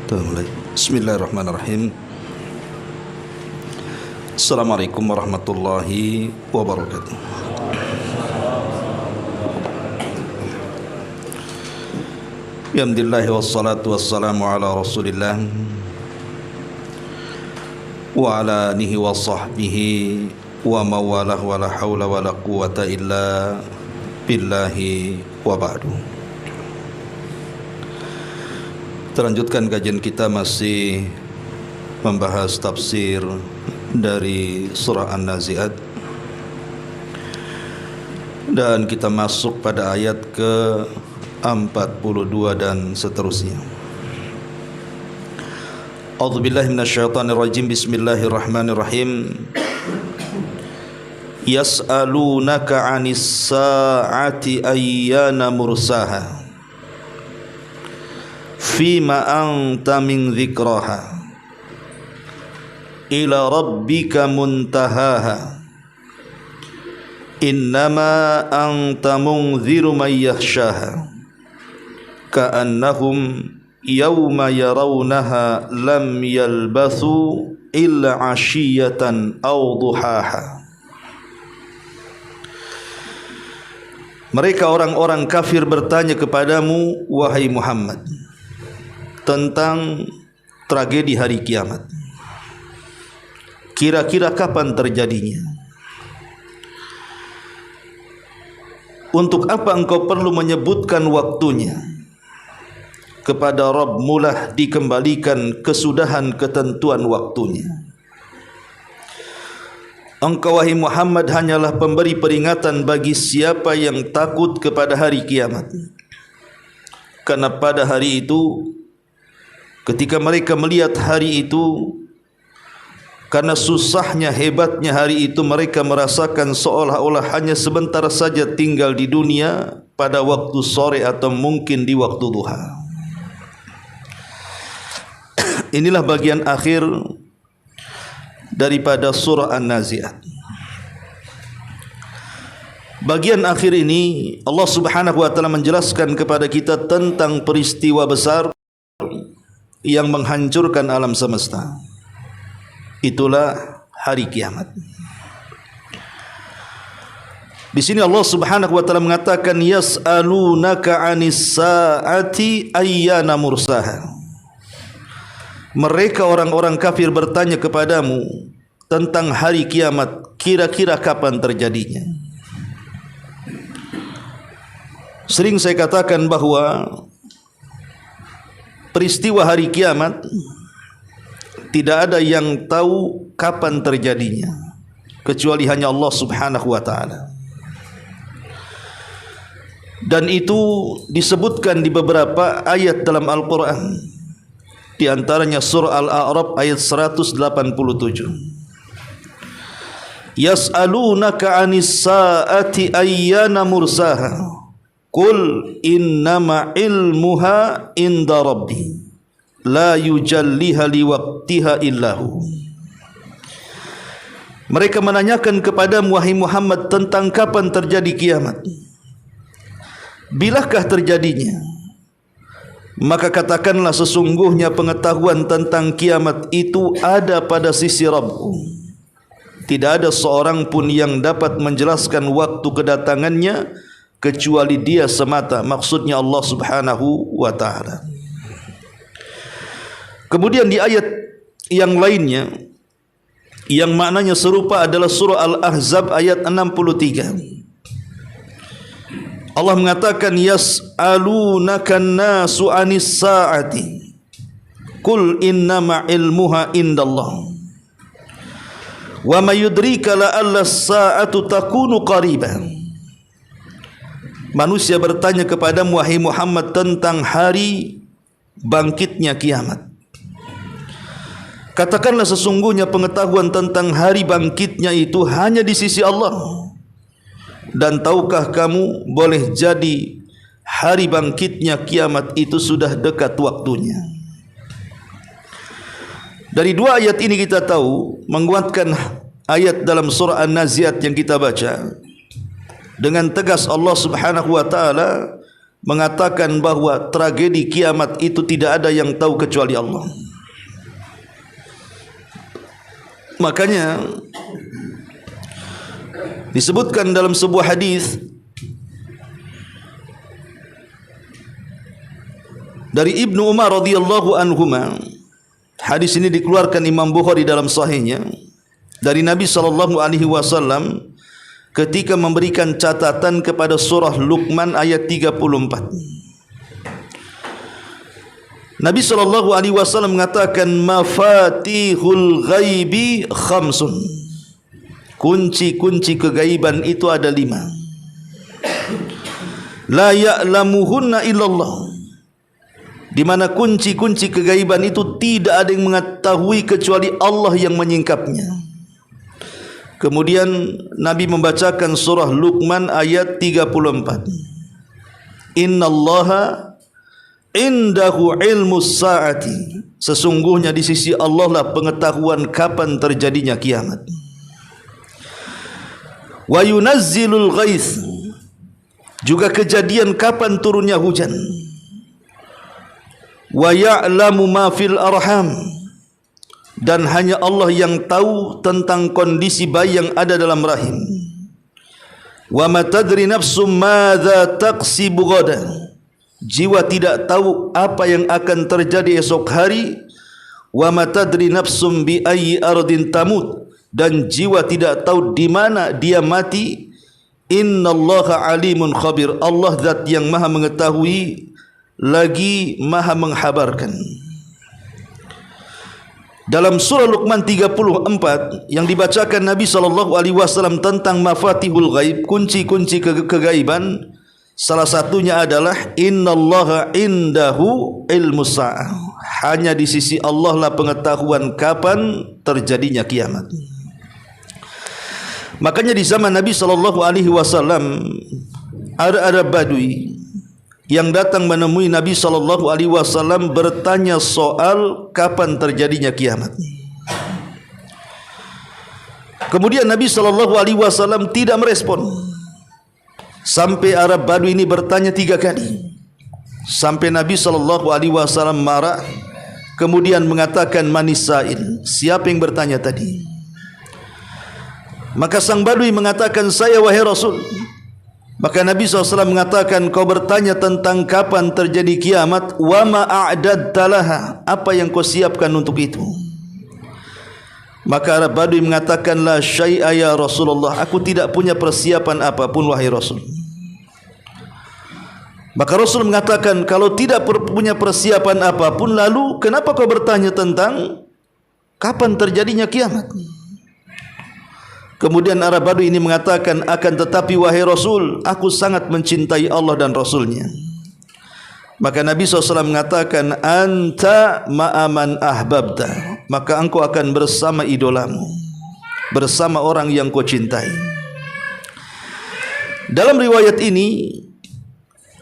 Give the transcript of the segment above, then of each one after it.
Bismillahirrahmanirrahim. Assalamualaikum warahmatullahi wabarakatuh. Alhamdulillah wassalatu wassalamu ala Rasulillah wa ala alihi wa sahbihi wa mawalah wa la hawla wa la quwata illa billahi wa ba'du. Terlanjutkan kajian kita masih membahas tafsir dari surah An-Nazi'at, dan kita masuk pada ayat ke-42 dan seterusnya. A'udzubillahi minasyaitonirrajim. Bismillahirrahmanirrahim. Yas'alunaka 'anis sa'ati ayyana mursaha fima anta min dzikraha ila rabbika muntahaha innama anta munziru man yakhshaha ka'annahum yawma yarawnaha lam yalbathu illa 'ashiyatan aw duhaha. Mereka orang-orang kafir bertanya kepadamu, wahai Muhammad, tentang tragedi hari kiamat. Kira-kira kapan terjadinya? Untuk apa engkau perlu menyebutkan waktunya? Kepada Rabb-Mu lah dikembalikan kesudahan ketentuan waktunya. Engkau wahai Muhammad hanyalah pemberi peringatan bagi siapa yang takut kepada hari kiamat. Karena pada hari itu, ketika mereka melihat hari itu, karena susahnya, hebatnya hari itu, mereka merasakan seolah-olah hanya sebentar saja tinggal di dunia pada waktu sore atau mungkin di waktu duha. Inilah bagian akhir daripada surah An-Nazi'at. Bagian akhir ini Allah Subhanahu wa taala menjelaskan kepada kita tentang peristiwa besar yang menghancurkan alam semesta. Itulah hari kiamat. Di sini Allah Subhanahu wa taala mengatakan yas'alunaka 'anis sa'ati ayyana mursaha. Mereka orang-orang kafir bertanya kepadamu tentang hari kiamat, kira-kira kapan terjadinya. Sering saya katakan bahawa peristiwa hari kiamat tidak ada yang tahu kapan terjadinya kecuali hanya Allah Subhanahu wa taala. Dan itu disebutkan di beberapa ayat dalam Al-Qur'an. Di antaranya surah Al-A'raf ayat 187. Yas'alunaka 'anis sa'ati ayyana mursaha qul innama ilmuha inda rabbi la yujalliha liwaqtiha illahu. Mereka menanyakan kepadamu wahai Muhammad tentang kapan terjadi kiamat. Bilakah terjadinya? Maka katakanlah sesungguhnya pengetahuan tentang kiamat itu ada pada sisi Rabb-Mu. Tidak ada seorang pun yang dapat menjelaskan waktu kedatangannya kecuali Dia semata, maksudnya Allah Subhanahu wa taala. Kemudian di ayat yang lainnya yang maknanya serupa adalah surah Al-Ahzab ayat 63. Allah mengatakan yas'alunaka an-nasu 'anis sa'ati qul innama ilmuha indallah wa may yudrika la'alla as-sa'atu takunu qariban. Manusia bertanya kepadamu wahai Muhammad tentang hari bangkitnya kiamat. Katakanlah sesungguhnya pengetahuan tentang hari bangkitnya itu hanya di sisi Allah. Dan tahukah kamu boleh jadi hari bangkitnya kiamat itu sudah dekat waktunya. Dari dua ayat ini kita tahu, menguatkan ayat dalam surah An-Nazi'at yang kita baca, dengan tegas Allah Subhanahu wa taala mengatakan bahawa tragedi kiamat itu tidak ada yang tahu kecuali Allah. Makanya disebutkan dalam sebuah hadis dari Ibnu Umar radhiyallahu anhuma. Hadis ini dikeluarkan Imam Bukhari dalam sahihnya dari Nabi SAW ketika memberikan catatan kepada surah Luqman ayat 34. Nabi SAW mengatakan mafatihul ghaibi khamsun. Kunci-kunci kegaiban itu ada 5. La ya'lamuhunna illallah. Di mana kunci-kunci kegaiban itu tidak ada yang mengetahui kecuali Allah yang menyingkapnya. Kemudian Nabi membacakan surah Luqman ayat 34. Innallaha indahu ilmus sa'ati. Sesungguhnya di sisi Allah lah pengetahuan kapan terjadinya kiamat. Wa yunazzilul ghaits. Juga kejadian kapan turunnya hujan. Wa ya'lamu ma fil arham. Dan hanya Allah yang tahu tentang kondisi bayi yang ada dalam rahim. Wa ma tadri nafsum madza taqsibu ghadan. Jiwa tidak tahu apa yang akan terjadi esok hari. Wa ma tadri nafsum bi ayyi ardin tamut. Dan jiwa tidak tahu di mana dia mati. Innallaha alimun khabir. Allah zat yang maha mengetahui lagi maha menghabarkan. Dalam surah Luqman 34 yang dibacakan Nabi SAW tentang mafatihul ghaib, kunci-kunci kegaiban, salah satunya adalah innallaha indahu ilmus sa'ah. Hanya di sisi Allah lah pengetahuan kapan terjadinya kiamat. Makanya di zaman Nabi SAW ada Badui yang datang menemui Nabi SAW bertanya soal kapan terjadinya kiamat. Kemudian Nabi SAW tidak merespon. Sampai Arab Badui ini bertanya 3 kali. Sampai Nabi SAW marah. Kemudian mengatakan manisail. Siapa yang bertanya tadi? Maka sang Badui mengatakan, saya wahai Rasul. Maka Nabi SAW mengatakan, kau bertanya tentang kapan terjadi kiamat. Wa ma a'dadta laha. Apa yang kau siapkan untuk itu? Maka Arab Badui mengatakan, la syai'a ya Rasulullah. Aku tidak punya persiapan apapun wahai Rasul. Maka Rasul mengatakan, kalau tidak punya persiapan apapun, lalu kenapa kau bertanya tentang kapan terjadinya kiamat? Kemudian Arab Badui ini mengatakan, akan tetapi wahai Rasul, aku sangat mencintai Allah dan Rasulnya. Maka Nabi SAW mengatakan, anta ma'aman ahbabta. Maka engkau akan bersama idolamu, bersama orang yang kau cintai. Dalam riwayat ini,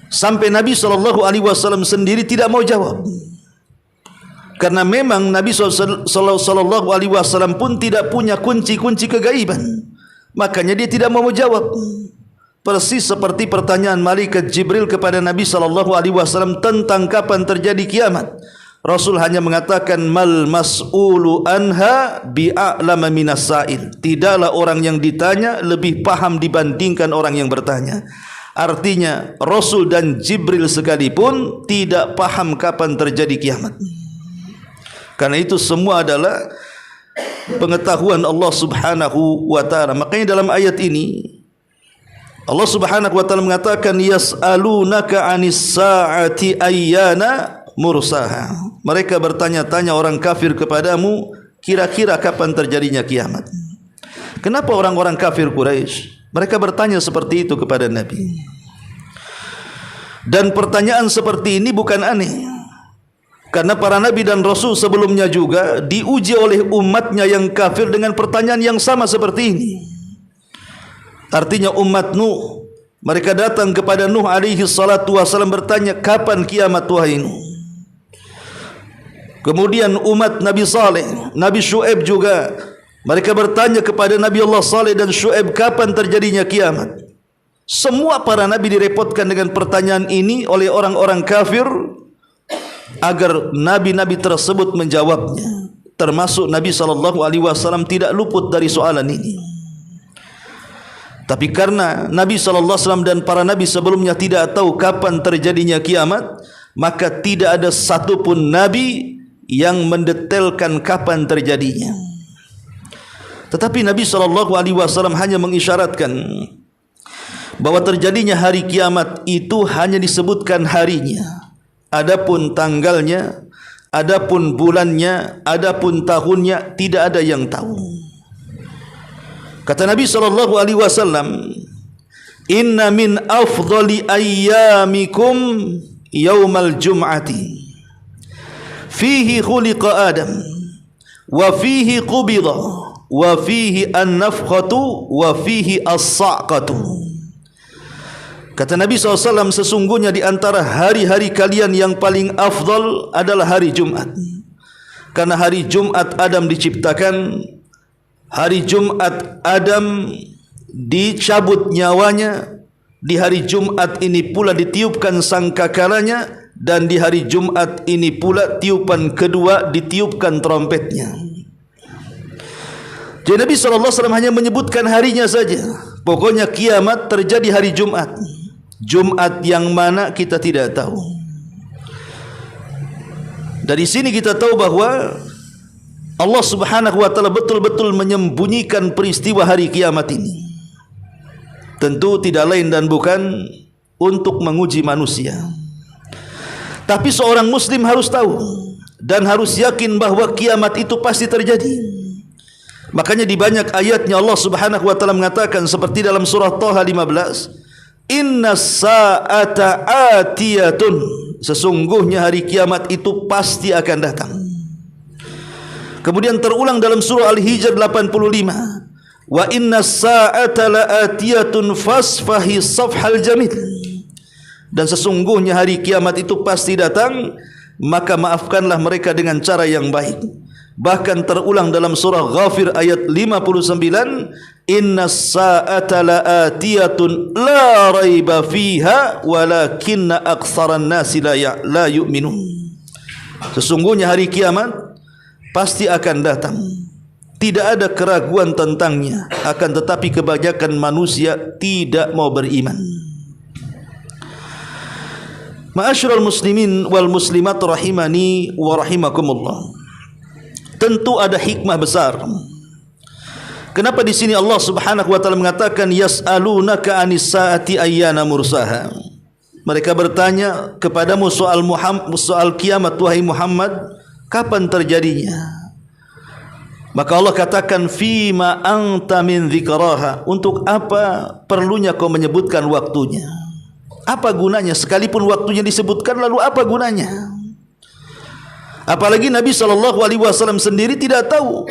sampai Nabi SAW sendiri tidak mau jawab. Karena memang Nabi SAW pun tidak punya kunci-kunci kegaiban. Makanya dia tidak mau menjawab. Persis seperti pertanyaan malaikat Jibril kepada Nabi SAW tentang kapan terjadi kiamat. Rasul hanya mengatakan, mal mas'ulu anha bi'a'lama minas sa'il. Tidaklah orang yang ditanya lebih paham dibandingkan orang yang bertanya. Artinya Rasul dan Jibril sekalipun tidak paham kapan terjadi kiamat. Karena itu semua adalah pengetahuan Allah Subhanahu wa taala. Makanya dalam ayat ini Allah Subhanahu wa taala mengatakan, yas'alunaka 'anis sa'ati ayyana mursaha. Mereka bertanya-tanya orang kafir kepadamu, kira-kira kapan terjadinya kiamat. Kenapa orang-orang kafir Quraisy mereka bertanya seperti itu kepada Nabi? Dan pertanyaan seperti ini bukan aneh. Karena para nabi dan rasul sebelumnya juga diuji oleh umatnya yang kafir dengan pertanyaan yang sama seperti ini. Artinya umat Nuh, mereka datang kepada Nuh alaihi salatu wasallam bertanya, kapan kiamat wahai Nuh? Kemudian umat Nabi Saleh, Nabi Syuaib juga, mereka bertanya kepada Nabi Allah Saleh dan Syuaib, kapan terjadinya kiamat? Semua para nabi direpotkan dengan pertanyaan ini oleh orang-orang kafir agar nabi-nabi tersebut menjawabnya. Termasuk Nabi SAW tidak luput dari soalan ini. Tapi karena Nabi SAW dan para nabi sebelumnya tidak tahu kapan terjadinya kiamat, maka tidak ada satupun nabi yang mendetailkan kapan terjadinya. Tetapi Nabi SAW hanya mengisyaratkan bahwa terjadinya hari kiamat itu hanya disebutkan harinya. Adapun tanggalnya, adapun bulannya, adapun tahunnya tidak ada yang tahu. Kata Nabi SAW, "Inna min afdali ayyamikum yaumal jum'ati fihi khuliqa Adam wa fihi qubida wa fihi an-nafkhatu wa fihi as-sa'qatu." Kata Nabi SAW, sesungguhnya di antara hari-hari kalian yang paling afdal adalah hari Jumat. Karena hari Jumat Adam diciptakan, hari Jumat Adam dicabut nyawanya, di hari Jumat ini pula ditiupkan sangkakalanya, dan di hari Jumat ini pula tiupan kedua ditiupkan trompetnya. Jadi Nabi SAW hanya menyebutkan harinya saja. Pokoknya kiamat terjadi hari Jumat. Jumat yang mana kita tidak tahu. Dari sini kita tahu bahwa Allah Subhanahu wa taala betul-betul menyembunyikan peristiwa hari kiamat ini. Tentu tidak lain dan bukan untuk menguji manusia. Tapi seorang muslim harus tahu dan harus yakin bahwa kiamat itu pasti terjadi. Makanya di banyak ayatnya Allah Subhanahu wa taala mengatakan seperti dalam surah Thaha 15, "Inna sa'ata atiyatun." Sesungguhnya hari kiamat itu pasti akan datang. Kemudian terulang dalam surah Al-Hijr 85, "Wa inna sa'ata la'atiyatun fasfahi safhal jamil." Dan sesungguhnya hari kiamat itu pasti datang, maka maafkanlah mereka dengan cara yang baik. Bahkan terulang dalam surah Ghafir ayat 59, "Inna sa'ata la'atiyatun la raiba fiha walakinna aktsaran nasi la yu'minun." Sesungguhnya hari kiamat pasti akan datang. Tidak ada keraguan tentangnya, akan tetapi kebanyakan manusia tidak mau beriman. Ma'asyiral muslimin wal muslimat rahimani wa rahimakumullah. Tentu ada hikmah besar. Kenapa di sini Allah Subhanahu wa taala mengatakan yas'alunaka 'anis saati ayyana mursaha? Mereka bertanya kepadamu soal kiamat wahai Muhammad, kapan terjadinya? Maka Allah katakan fima anta min dzikraha, untuk apa perlunya kau menyebutkan waktunya? Apa gunanya sekalipun waktunya disebutkan, lalu apa gunanya? Apalagi Nabi SAW sendiri tidak tahu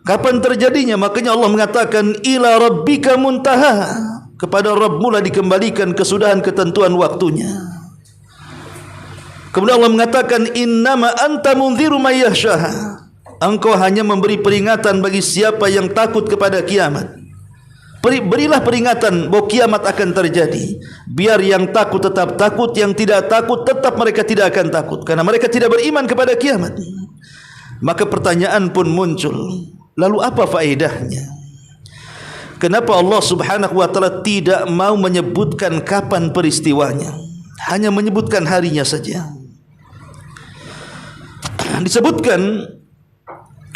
kapan terjadinya. Makanya Allah mengatakan ila rabbika muntaha, kepada Rabbmu lah dikembalikan kesudahan ketentuan waktunya. Kemudian Allah mengatakan innama anta munziru may yakhshaha, engkau hanya memberi peringatan bagi siapa yang takut kepada kiamat. Berilah peringatan bahwa kiamat akan terjadi, biar yang takut tetap takut, yang tidak takut tetap mereka tidak akan takut, karena mereka tidak beriman kepada kiamat. Maka pertanyaan pun muncul, lalu apa faedahnya? Kenapa Allah Subhanahu wa taala tidak mau menyebutkan kapan peristiwanya, hanya menyebutkan harinya saja? Disebutkan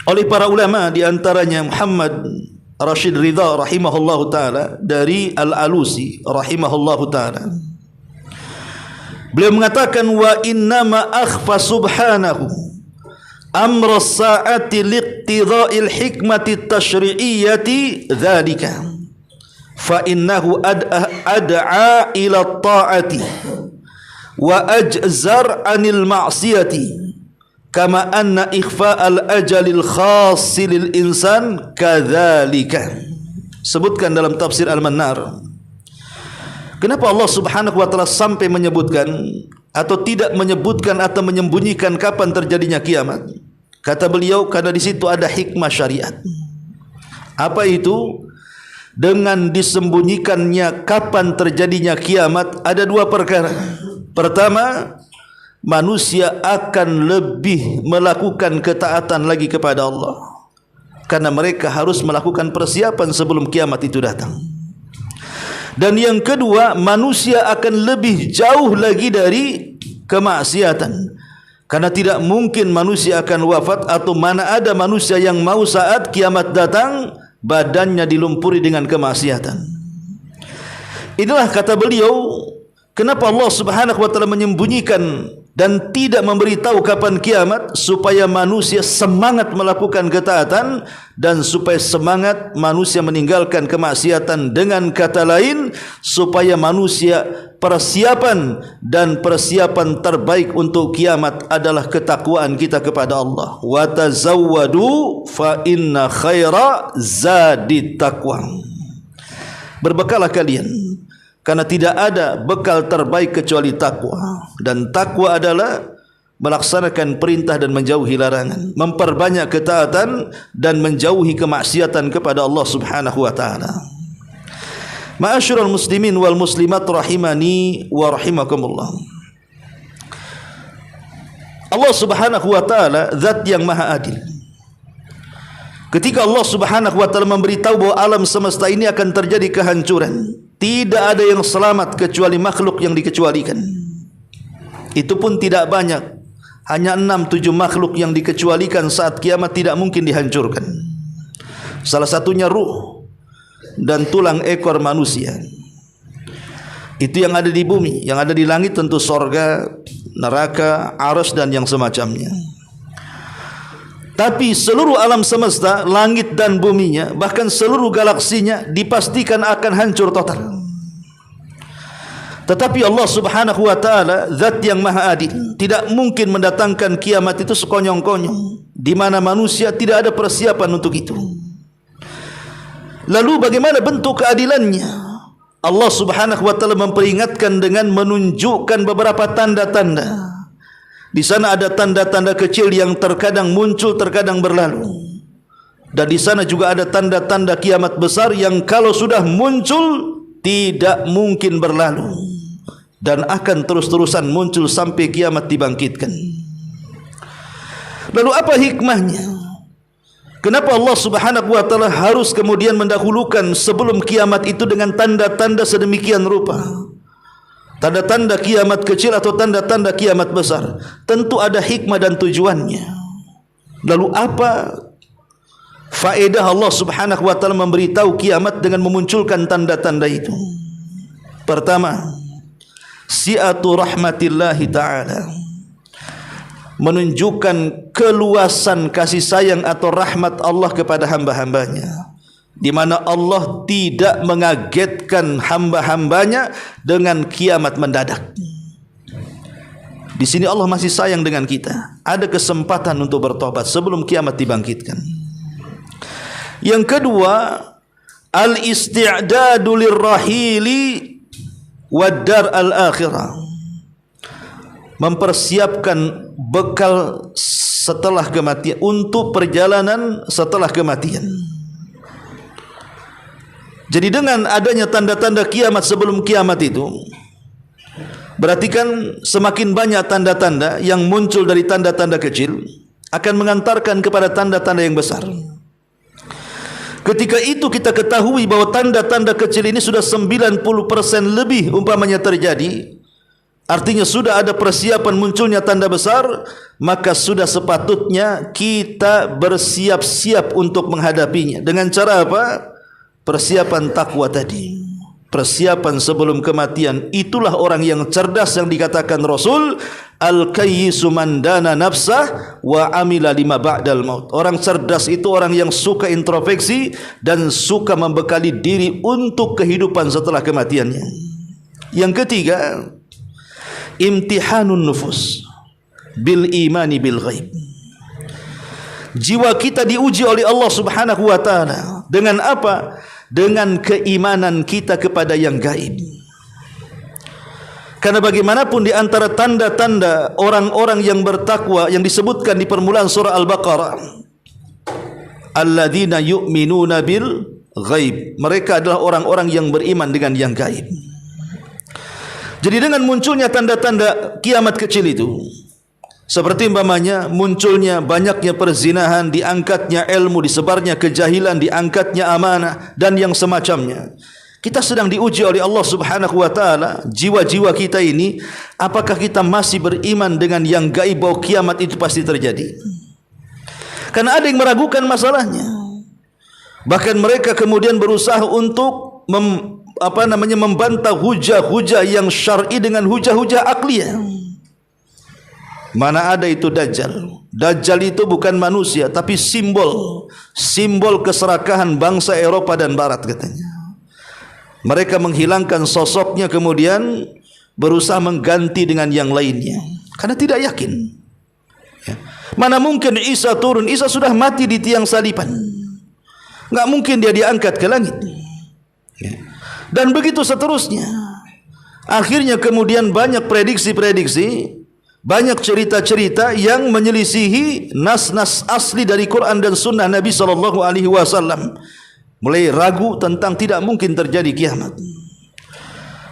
oleh para ulama, di antaranya Muhammad Rashid Ridha rahimahullahu taala dari Al-Alusi rahimahullahu taala. Beliau mengatakan wa innama akhfa subhanahu amra as-sa'ati liqtida'il hikmati tashri'iyyati dzalika fa innahu ad'a ila at-ta'ati wa ajzar 'anil ma'siyati kama anna ikhfa'al ajalil khas lil insan kadzalika. Sebutkan dalam tafsir Al-Mannar, kenapa Allah Subhanahu wa taala sampai menyebutkan atau tidak menyebutkan atau menyembunyikan kapan terjadinya kiamat? Kata beliau, karena di situ ada hikmah syariat. Apa itu? dengan disembunyikannya kapan terjadinya kiamat ada dua perkara. Pertama, manusia akan lebih melakukan ketaatan lagi kepada Allah, karena mereka harus melakukan persiapan sebelum kiamat itu datang. Dan yang kedua, manusia akan lebih jauh lagi dari kemaksiatan, karena tidak mungkin manusia akan wafat, atau mana ada manusia yang mau saat kiamat datang badannya dilumpuri dengan kemaksiatan. Inilah kata beliau, kenapa Allah Subhanahu wa taala menyembunyikan dan tidak memberitahu kapan kiamat, supaya manusia semangat melakukan ketaatan dan supaya semangat manusia meninggalkan kemaksiatan. Dengan kata lain, supaya manusia persiapan terbaik untuk kiamat adalah ketakwaan kita kepada Allah. Wa tazawwadu fa inna khaira zadit taqwa. Berbekalah kalian, karena tidak ada bekal terbaik kecuali takwa. Dan takwa adalah melaksanakan perintah dan menjauhi larangan, memperbanyak ketaatan dan menjauhi kemaksiatan kepada Allah Subhanahu wa taala. Ma'asyiral muslimin wal muslimat rahimani wa rahimakumullah. Allah Subhanahu wa taala zat yang maha adil. Ketika Allah Subhanahu wa taala memberitahu bahwa alam semesta ini akan terjadi kehancuran, tidak ada yang selamat kecuali makhluk yang dikecualikan. Itu pun tidak banyak, hanya 6-7 makhluk yang dikecualikan saat kiamat tidak mungkin dihancurkan. Salah satunya ruh dan tulang ekor manusia. Itu yang ada di bumi. Yang ada di langit tentu sorga, neraka, arsy dan yang semacamnya. Tapi seluruh alam semesta, langit dan buminya, bahkan seluruh galaksinya dipastikan akan hancur total. Tetapi Allah Subhanahu wa taala zat yang maha adil, tidak mungkin mendatangkan kiamat itu sekonyong-konyong, di mana manusia tidak ada persiapan untuk itu. Lalu bagaimana bentuk keadilannya? Allah Subhanahu wa taala memperingatkan dengan menunjukkan beberapa tanda-tanda. Di sana ada tanda-tanda kecil yang terkadang muncul, terkadang berlalu. Dan di sana juga ada tanda-tanda kiamat besar yang kalau sudah muncul tidak mungkin berlalu dan akan terus-terusan muncul sampai kiamat dibangkitkan. Lalu apa hikmahnya? Kenapa Allah Subhanahu wa taala harus kemudian mendahulukan sebelum kiamat itu dengan tanda-tanda sedemikian rupa? Tanda-tanda kiamat kecil atau tanda-tanda kiamat besar, tentu ada hikmah dan tujuannya. Lalu apa faedah Allah Subhanahu wa taala memberitahu kiamat dengan memunculkan tanda-tanda itu? Pertama, si'atu rahmatillahi ta'ala, menunjukkan keluasan kasih sayang atau rahmat Allah kepada hamba-hambanya, di mana Allah tidak mengagetkan hamba-hambanya dengan kiamat mendadak. Di sini Allah masih sayang dengan kita. Ada kesempatan untuk bertobat sebelum kiamat dibangkitkan. Yang kedua, al-isti'dadu lirrahili wad-dar al-akhirah, mempersiapkan bekal setelah kematian, untuk perjalanan setelah kematian. Jadi dengan adanya tanda-tanda kiamat sebelum kiamat itu, berarti kan semakin banyak tanda-tanda yang muncul dari tanda-tanda kecil akan mengantarkan kepada tanda-tanda yang besar. Ketika itu kita ketahui bahwa tanda-tanda kecil ini sudah 90% lebih umpamanya terjadi, artinya sudah ada persiapan munculnya tanda besar, maka sudah sepatutnya kita bersiap-siap untuk menghadapinya. Dengan cara apa? Persiapan takwa tadi, persiapan sebelum kematian. Itulah orang yang cerdas yang dikatakan Rasul, al-kayyisu man dana nafsah wa amila lima ba'dal maut. Orang cerdas itu orang yang suka introspeksi dan suka membekali diri untuk kehidupan setelah kematiannya. Yang ketiga, imtihanun nufus bil imani bil ghaib. Jiwa kita diuji oleh Allah Subhanahu wa taala dengan apa? Dengan keimanan kita kepada yang gaib. Karena bagaimanapun di antara tanda-tanda orang-orang yang bertakwa yang disebutkan di permulaan surah Al-Baqarah, alladzina yu'minuna bil ghaib. Mereka adalah orang-orang yang beriman dengan yang gaib. Jadi dengan munculnya tanda-tanda kiamat kecil itu, seperti umpamanya munculnya banyaknya perzinahan, diangkatnya ilmu, disebarnya kejahilan, diangkatnya amanah dan yang semacamnya. Kita sedang diuji oleh Allah Subhanahu wa taala, jiwa-jiwa kita ini, apakah kita masih beriman dengan yang gaib bahwa kiamat itu pasti terjadi? Karena ada yang meragukan masalahnya. Bahkan mereka kemudian berusaha untuk membantah hujah-hujah yang syar'i dengan hujah-hujah akliyah. Mana ada itu Dajjal? Dajjal itu bukan manusia, tapi simbol keserakahan bangsa Eropa dan Barat katanya. Mereka menghilangkan sosoknya kemudian berusaha mengganti dengan yang lainnya karena tidak yakin. Ya. Mana mungkin Isa turun? Isa sudah mati di tiang saliban. Enggak mungkin dia diangkat ke langit. Ya. Dan begitu seterusnya. Akhirnya kemudian banyak prediksi-prediksi, banyak cerita-cerita yang menyelisihi nas-nas asli dari Quran dan Sunnah Nabi SAW. Mulai ragu tentang tidak mungkin terjadi kiamat.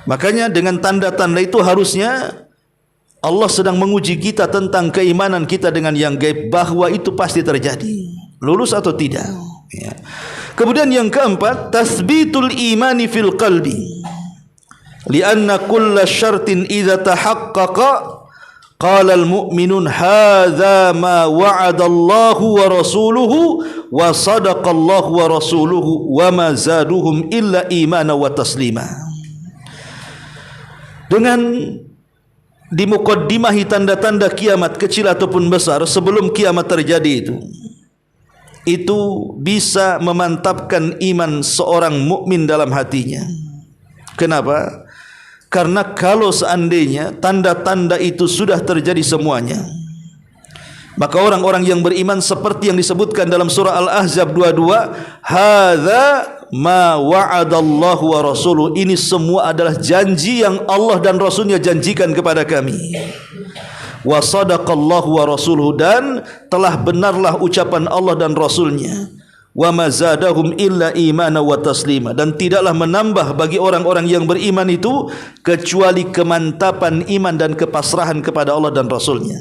Makanya dengan tanda-tanda itu harusnya Allah sedang menguji kita tentang keimanan kita dengan yang gaib, bahwa itu pasti terjadi, lulus atau tidak. Ya. Kemudian yang keempat, tasbitul imani fil qalbi, lianna kulla syartin idza tahaqqaqa qala al-mu'minun hadza ma wa'ada Allahu wa rasuluhu wa sadaqa Allahu wa rasuluhu wa ma zaduhum illa imana wa taslima. Dengan dimukaddimahi tanda-tanda kiamat kecil ataupun besar sebelum kiamat terjadi itu bisa memantapkan iman seorang mukmin dalam hatinya. Kenapa? Karena kalau seandainya tanda-tanda itu sudah terjadi semuanya, maka orang-orang yang beriman seperti yang disebutkan dalam surah Al-Ahzab 22, hadza ma wa'adallahu wa rasuluhu, ini semua adalah janji yang Allah dan Rasulnya janjikan kepada kami. Wa sadaqallahu wa rasuluhu, dan telah benarlah ucapan Allah dan Rasulnya. Wa mazadahum illa imana wa taslima, dan tidaklah menambah bagi orang-orang yang beriman itu kecuali kemantapan iman dan kepasrahan kepada Allah dan Rasulnya.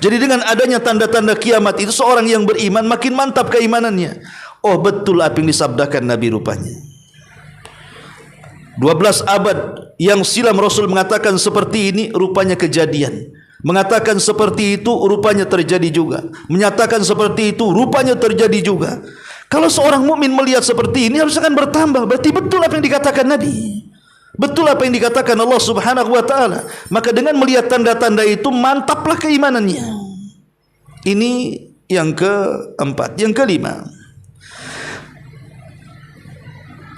Jadi dengan adanya tanda-tanda kiamat itu, seorang yang beriman makin mantap keimanannya. Oh, betul apa yang disabdakan Nabi rupanya. 12 abad yang silam Rasul mengatakan seperti ini, rupanya kejadian. Mengatakan seperti itu, rupanya terjadi juga. Menyatakan seperti itu, rupanya terjadi juga. Kalau seorang mukmin melihat seperti ini, harus akan bertambah. Berarti betul apa yang dikatakan Nabi, betul apa yang dikatakan Allah Subhanahu wa taala. Maka dengan melihat tanda-tanda itu, mantaplah keimanannya. Ini yang keempat. Yang kelima,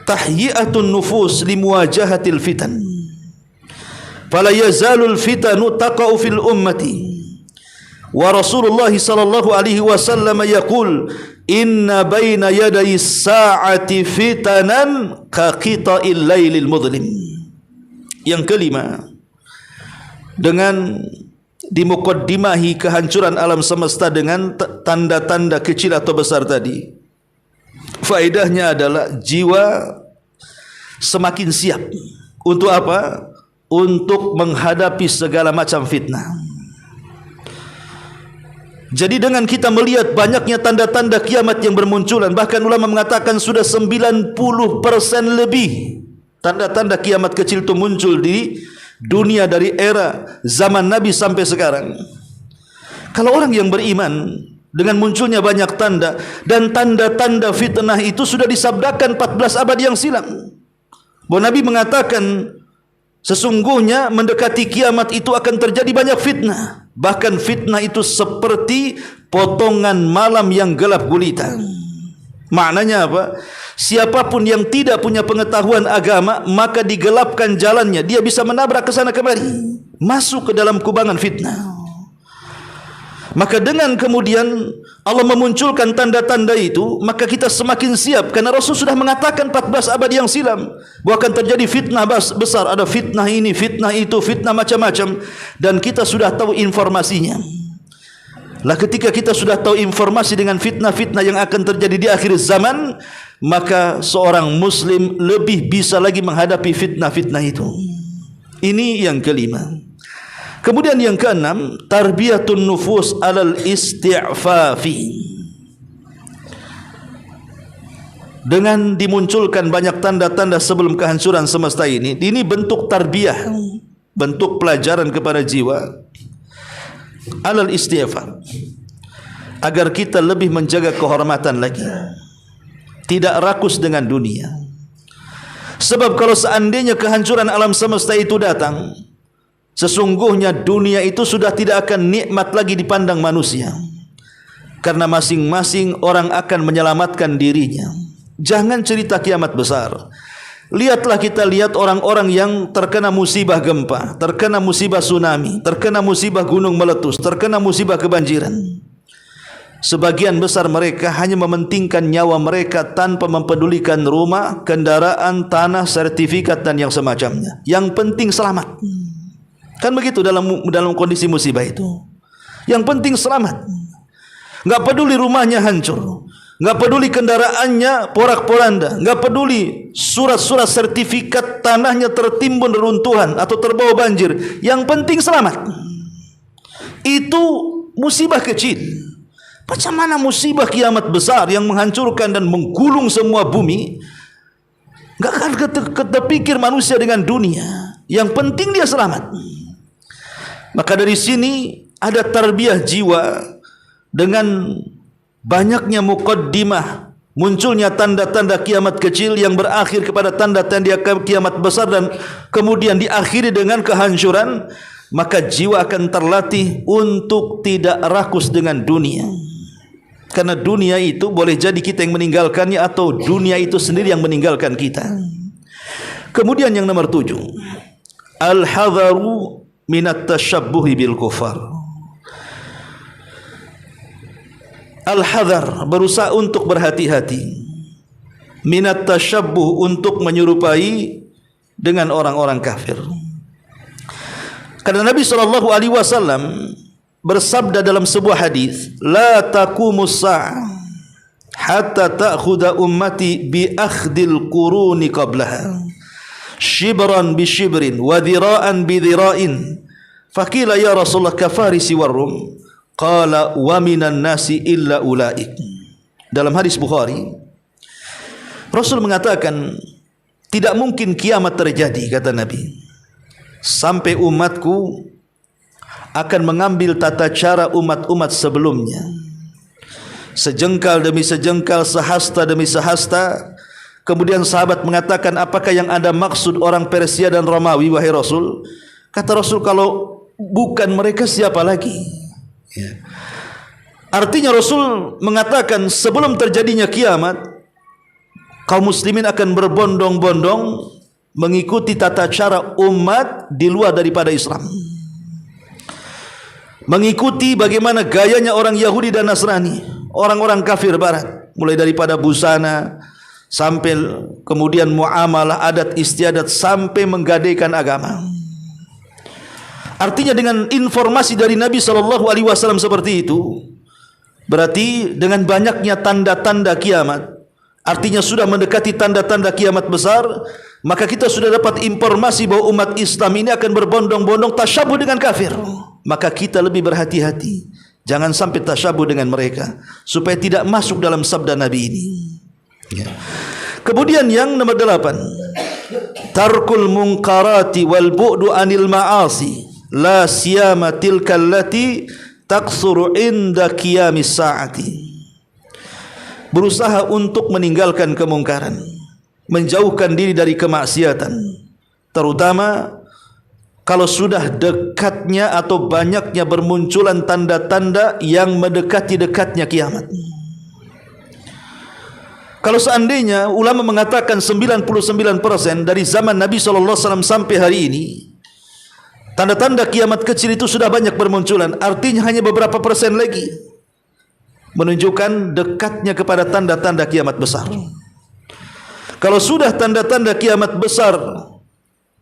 tahyi'atun nufus limuwajahatil fitan. Fala yazalul fitanu taqa'u fil ummati wa Rasulullah sallallahu alaihi wasallam yaqul inna baina yaday sa'ati fitanan ka qita'il lailil mudlim. Yang kelima, dengan dimukaddimahi kehancuran alam semesta dengan tanda-tanda kecil atau besar tadi, faedahnya adalah jiwa semakin siap untuk apa? Untuk menghadapi segala macam fitnah. Jadi dengan kita melihat banyaknya tanda-tanda kiamat yang bermunculan, bahkan ulama mengatakan sudah 90% lebih tanda-tanda kiamat kecil itu muncul di dunia dari era zaman Nabi sampai sekarang. Kalau orang yang beriman dengan munculnya banyak tanda, dan tanda-tanda fitnah itu sudah disabdakan 14 abad yang silam, bahwa Nabi mengatakan sesungguhnya mendekati kiamat itu akan terjadi banyak fitnah. Bahkan fitnah itu seperti potongan malam yang gelap gulita. Maknanya apa? Siapapun yang tidak punya pengetahuan agama, maka digelapkan jalannya, dia bisa menabrak ke sana kemari, masuk ke dalam kubangan fitnah. Maka dengan kemudian Allah memunculkan tanda-tanda itu, maka kita semakin siap, karena Rasul sudah mengatakan 14 abad yang silam bahwa akan terjadi fitnah besar. Ada fitnah ini, fitnah itu, fitnah macam-macam, dan kita sudah tahu informasinya. Lah ketika kita sudah tahu informasi dengan fitnah-fitnah yang akan terjadi di akhir zaman, maka seorang muslim lebih bisa lagi menghadapi fitnah-fitnah itu. Ini yang kelima. Kemudian yang keenam, tarbiyatun nufus alal isti'fafi. Dengan dimunculkan banyak tanda-tanda sebelum kehancuran semesta ini bentuk tarbiyah, bentuk pelajaran kepada jiwa alal istighfar, agar kita lebih menjaga kehormatan lagi, tidak rakus dengan dunia. Sebab kalau seandainya kehancuran alam semesta itu datang, sesungguhnya dunia itu sudah tidak akan nikmat lagi dipandang manusia, karena masing-masing orang akan menyelamatkan dirinya. Jangan cerita kiamat besar. Lihatlah, kita lihat orang-orang yang terkena musibah gempa, terkena musibah tsunami, terkena musibah gunung meletus, terkena musibah kebanjiran. Sebagian besar mereka hanya mementingkan nyawa mereka tanpa mempedulikan rumah, kendaraan, tanah, sertifikat dan yang semacamnya. Yang penting selamat. Kan begitu dalam kondisi musibah itu. Yang penting selamat. Enggak peduli rumahnya hancur, enggak peduli kendaraannya porak-poranda, enggak peduli surat-surat sertifikat tanahnya tertimbun reruntuhan atau terbawa banjir. Yang penting selamat. Itu musibah kecil. Macam mana musibah kiamat besar yang menghancurkan dan menggulung semua bumi? Enggak akan terpikir manusia dengan dunia. Yang penting dia selamat. Maka dari sini ada tarbiyah jiwa dengan banyaknya muqaddimah, munculnya tanda-tanda kiamat kecil yang berakhir kepada tanda-tanda kiamat besar dan kemudian diakhiri dengan kehancuran. Maka jiwa akan terlatih untuk tidak rakus dengan dunia, karena dunia itu boleh jadi kita yang meninggalkannya atau dunia itu sendiri yang meninggalkan kita. Kemudian yang nomor 7, al-hadharu minat tashabbuhi bil kufar. Al-hadhar, berusaha untuk berhati-hati, minat tashabbuh, untuk menyerupai dengan orang-orang kafir. Karena Nabi SAW bersabda dalam sebuah hadis, la taqumus sa'ah hatta ta'khudha ummati bi akhdil quruni qablaha shibran bi shibrin wa dhira'an bi dhira'in. Faqila ya Rasulullah kafarisi warrum, qala wa minan nasi illa ulaik. Dalam hadis Bukhari, Rasul mengatakan tidak mungkin kiamat terjadi, kata Nabi, sampai umatku akan mengambil tata cara umat-umat sebelumnya, sejengkal demi sejengkal, sehasta demi sehasta. Kemudian sahabat mengatakan, apakah yang Anda maksud orang Persia dan Romawi wahai Rasul? Kata Rasul, kalau bukan mereka siapa lagi? Ya. Artinya Rasul mengatakan sebelum terjadinya kiamat, kaum muslimin akan berbondong-bondong mengikuti tata cara umat di luar daripada Islam, mengikuti bagaimana gayanya orang Yahudi dan Nasrani, orang-orang kafir barat, mulai daripada busana sampai kemudian muamalah, adat istiadat, sampai menggadaikan agama. Artinya dengan informasi dari Nabi SAW seperti itu, berarti dengan banyaknya tanda-tanda kiamat, artinya sudah mendekati tanda-tanda kiamat besar, maka kita sudah dapat informasi bahwa umat Islam ini akan berbondong-bondong tasyabuh dengan kafir. Maka kita lebih berhati-hati, jangan sampai tasyabuh dengan mereka, supaya tidak masuk dalam sabda Nabi ini. Ya. Kemudian yang nomor 8, tarkul munkarati wal bu'du anil ma'asi, la siyama tilka allati taksuru inda qiyamis sa'ati. Berusaha untuk meninggalkan kemungkaran, menjauhkan diri dari kemaksiatan, terutama kalau sudah dekatnya atau banyaknya bermunculan tanda-tanda yang mendekati dekatnya kiamat. Kalau seandainya ulama mengatakan 99% dari zaman Nabi SAW sampai hari ini tanda-tanda kiamat kecil itu sudah banyak bermunculan, artinya hanya beberapa persen lagi menunjukkan dekatnya kepada tanda-tanda kiamat besar. Kalau sudah tanda-tanda kiamat besar,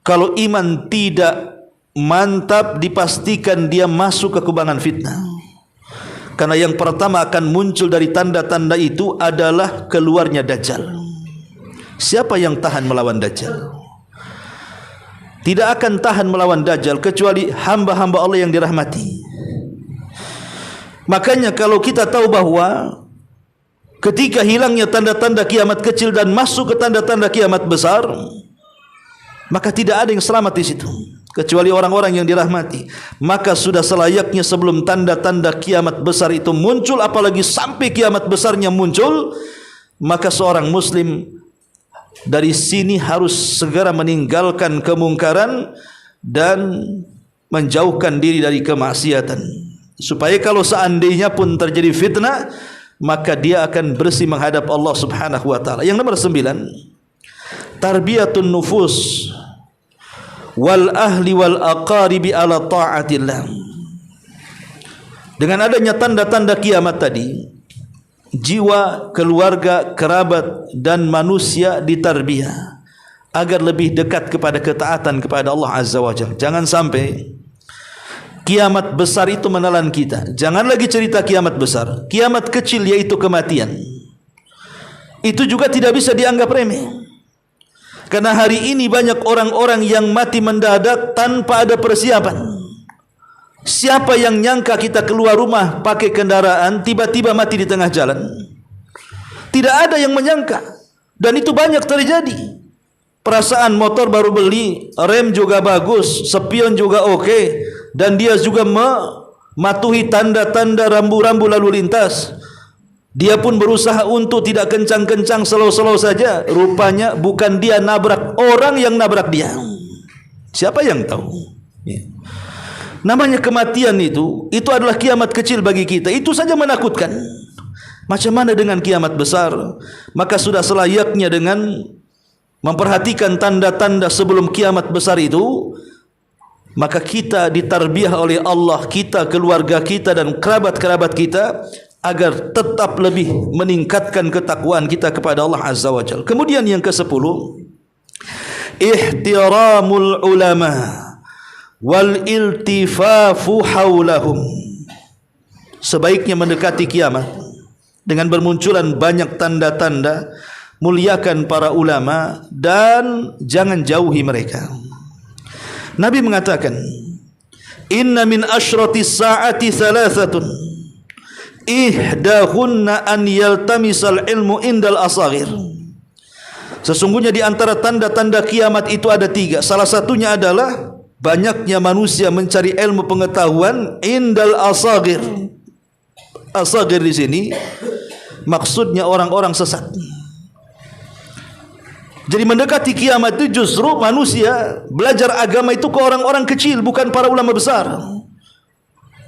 kalau iman tidak mantap, dipastikan dia masuk ke kubangan fitnah. Karena yang pertama akan muncul dari tanda-tanda itu adalah keluarnya Dajjal. Siapa yang tahan melawan Dajjal? Tidak akan tahan melawan Dajjal kecuali hamba-hamba Allah yang dirahmati. Makanya kalau kita tahu bahwa ketika hilangnya tanda-tanda kiamat kecil dan masuk ke tanda-tanda kiamat besar, maka tidak ada yang selamat di situ kecuali orang-orang yang dirahmati. Maka sudah selayaknya sebelum tanda-tanda kiamat besar itu muncul, apalagi sampai kiamat besarnya muncul, maka seorang muslim dari sini harus segera meninggalkan kemungkaran dan menjauhkan diri dari kemaksiatan, supaya kalau seandainya pun terjadi fitnah, maka dia akan bersih menghadap Allah Subhanahu wa taala. Yang nomor 9, tarbiyatun nufus wal ahli wal aqaribi ala ta'atillah. Dengan adanya tanda-tanda kiamat tadi, jiwa, keluarga, kerabat dan manusia ditarbiyah agar lebih dekat kepada ketaatan kepada Allah Azza wa Jalla. Jangan sampai kiamat besar itu menelan kita. Jangan lagi cerita kiamat besar. Kiamat kecil yaitu kematian, itu juga tidak bisa dianggap remeh. Karena hari ini banyak orang-orang yang mati mendadak tanpa ada persiapan. Siapa yang nyangka kita keluar rumah pakai kendaraan, tiba-tiba mati di tengah jalan? Tidak ada yang menyangka. Dan itu banyak terjadi. Perasaan motor baru beli, rem juga bagus, spion juga oke, dan dia juga mematuhi tanda-tanda rambu-rambu lalu lintas. Dia pun berusaha untuk tidak kencang-kencang, slow-slow saja. Rupanya bukan dia nabrak, orang yang nabrak dia. Siapa yang tahu? Ya. Namanya kematian itu adalah kiamat kecil bagi kita. Itu saja menakutkan. Macam mana dengan kiamat besar? Maka sudah selayaknya dengan memperhatikan tanda-tanda sebelum kiamat besar itu, maka kita ditarbiyah oleh Allah, kita, keluarga kita dan kerabat-kerabat kita, agar tetap lebih meningkatkan ketakwaan kita kepada Allah Azza wa Jalla. Kemudian yang ke-10, ihtiramul ulama wal iltifafu haulahum. Sebaiknya mendekati kiamat dengan bermunculan banyak tanda-tanda, muliakan para ulama dan jangan jauhi mereka. Nabi mengatakan, inna min asyratis saati thalathatun ihdahunna an yaltamisal ilmu indal asaghir. Sesungguhnya di antara tanda-tanda kiamat itu ada 3. Salah satunya adalah banyaknya manusia mencari ilmu pengetahuan indal asaghir. Asaghir di sini maksudnya orang-orang sesat. Jadi mendekati kiamat itu justru manusia belajar agama itu ke orang-orang kecil, bukan para ulama besar,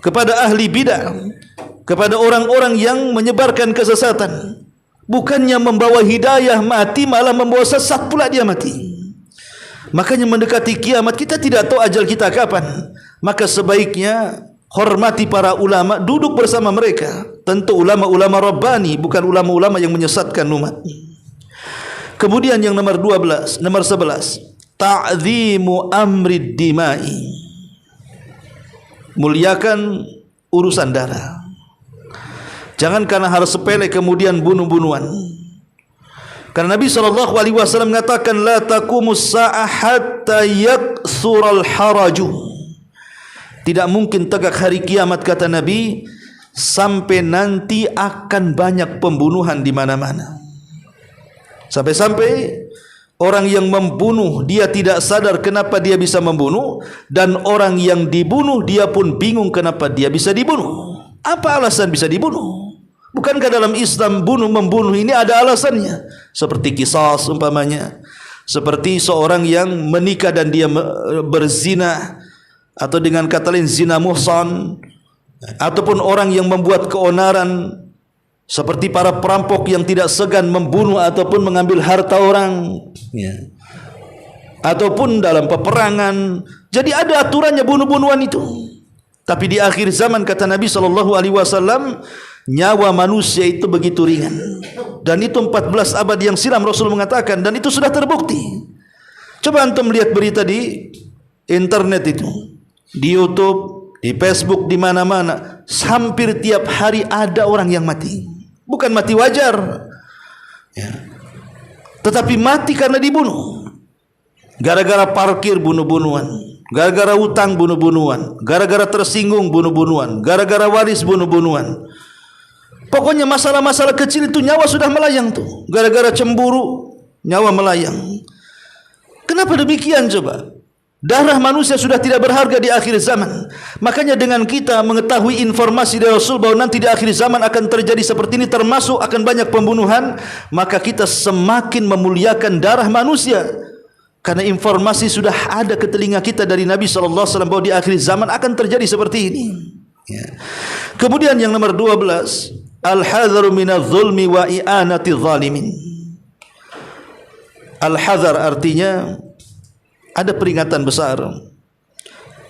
kepada ahli bidah, kepada orang-orang yang menyebarkan kesesatan. Bukannya membawa hidayah mati, malah membawa sesat pula dia mati. Makanya mendekati kiamat kita tidak tahu ajal kita kapan. Maka sebaiknya hormati para ulama, duduk bersama mereka. Tentu ulama-ulama Rabbani, bukan ulama-ulama yang menyesatkan umat. Kemudian yang nomor 11, ta'zimu amrid dimai. Muliakan urusan darah. Jangan karena hal sepele kemudian bunuh-bunuhan. Karena Nabi SAW mengatakan, la taqumus sa'ah hatta yaksural haraju. Tidak mungkin tegak hari kiamat, kata Nabi, sampai nanti akan banyak pembunuhan di mana-mana. Sampai-sampai orang yang membunuh dia tidak sadar kenapa dia bisa membunuh, dan orang yang dibunuh dia pun bingung kenapa dia bisa dibunuh. Apa alasan bisa dibunuh? Bukankah dalam Islam membunuh ini ada alasannya? Seperti qisas umpamanya, seperti seorang yang menikah dan dia berzina, atau dengan kata lain zina muhsan, ataupun orang yang membuat keonaran, seperti para perampok yang tidak segan membunuh ataupun mengambil harta orang, ya, ataupun dalam peperangan. Jadi ada aturannya bunuh-bunuhan itu. Tapi di akhir zaman, kata Nabi SAW, nyawa manusia itu begitu ringan. Dan itu 14 abad yang silam Rasul mengatakan, dan itu sudah terbukti. Coba antum lihat berita di internet itu, di YouTube, di Facebook, di mana-mana. hampir tiap hari ada orang yang mati. Bukan mati wajar, ya, tetapi mati karena dibunuh. Gara-gara parkir bunuh-bunuhan, gara-gara utang bunuh-bunuhan, gara-gara tersinggung bunuh-bunuhan, gara-gara waris bunuh-bunuhan. Pokoknya masalah-masalah kecil itu nyawa sudah melayang tuh. Gara-gara cemburu nyawa melayang. Kenapa demikian coba? Darah manusia sudah tidak berharga di akhir zaman. Makanya dengan kita mengetahui informasi dari Rasul bahwa nanti di akhir zaman akan terjadi seperti ini, termasuk akan banyak pembunuhan, maka kita semakin memuliakan darah manusia. Karena informasi sudah ada ke telinga kita dari Nabi SAW bahwa di akhir zaman akan terjadi seperti ini, ya. Kemudian yang nomor 12, al-hadharu minadz zulmi wa i'anati zalimin. Al-hadhar artinya ada peringatan besar.